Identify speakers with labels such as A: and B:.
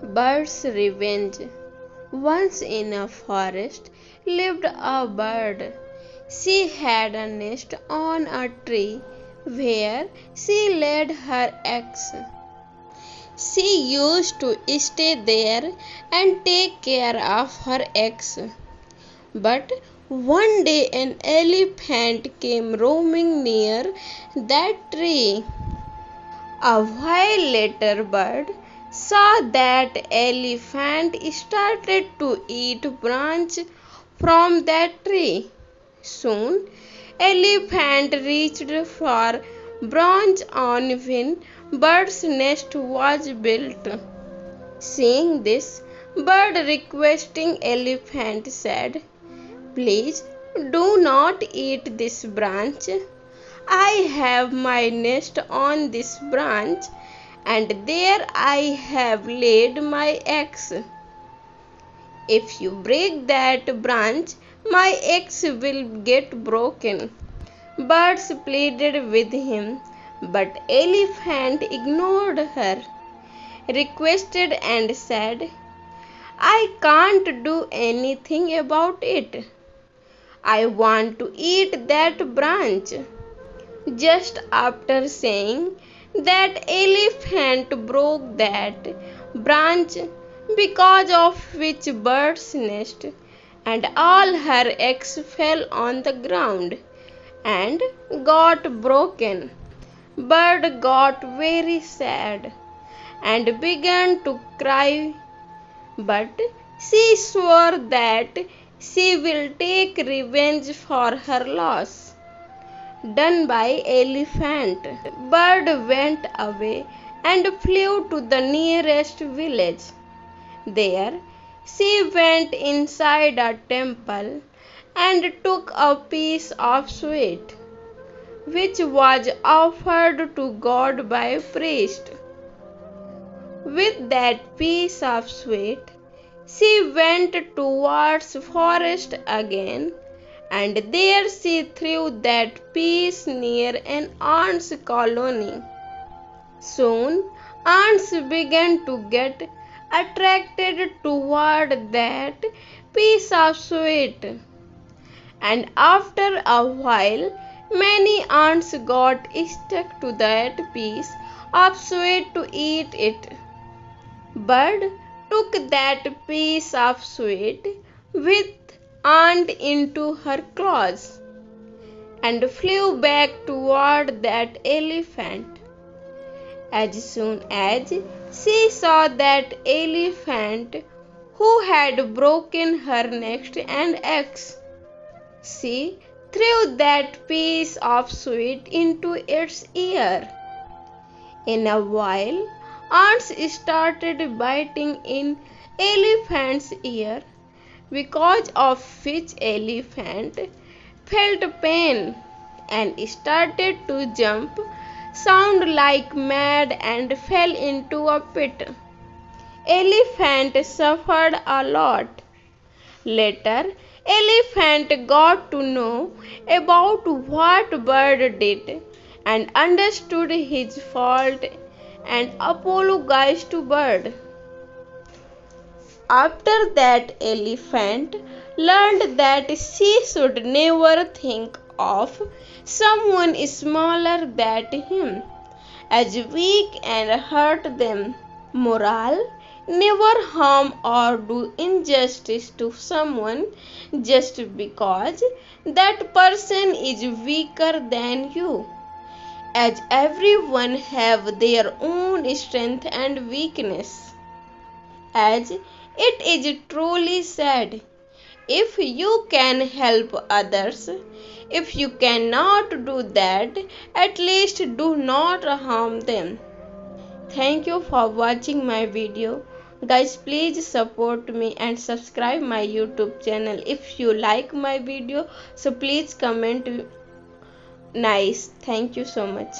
A: Bird's revenge. Once in a forest lived a bird. She had a nest on a tree where she laid her eggs. She used to stay there and take care of her eggs. But one day an elephant came roaming near that tree. A while later, Bird saw that elephant started to eat branch from that tree. Soon, elephant reached for branch on when bird's nest was built. Seeing this, Bird requesting elephant said, "Please do not eat this branch. I have my nest on this branch, and there I have laid my eggs. If you break that branch, my eggs will get broken." Birds pleaded with him, but Elephant ignored her, requested and said, "I can't do anything about it. I want to eat that branch." Just after saying that, Elephant broke that branch, because of which Bird's nest and all her eggs fell on the ground and got broken. Bird got very sad and began to cry, but she swore that she will take revenge for her loss done by Elephant. Bird went away and flew to the nearest village. There she went inside a temple and took a piece of sweet, which was offered to God by a priest. With that piece of sweet, she went towards forest again, and there she threw that piece near an ants' colony. Soon ants began to get attracted toward that piece of sweet, and after a while many ants got stuck to that piece of sweet to eat it. Bird took that piece of sweet with ant into her claws and flew back toward that elephant. As soon as she saw that elephant who had broken her nest and eggs, she threw that piece of sweet into its ear. In a while, ants started biting in elephant's ear, because of which elephant felt pain and started to jump, sound like mad, and fell into a pit. Elephant suffered a lot. Later, Elephant got to know about what Bird did and understood his fault and apologized to Bird. After that, Elephant learned that she should never think of someone smaller than him as weak and hurt them. Moral: never harm or do injustice to someone just because that person is weaker than you, as everyone have their own strength and weakness. As it is truly said, if you can help others, if you cannot do that, at least do not harm them. Thank you for watching my video. Guys, please support me and subscribe my YouTube channel. If you like my video, so please comment nice. Thank you so much.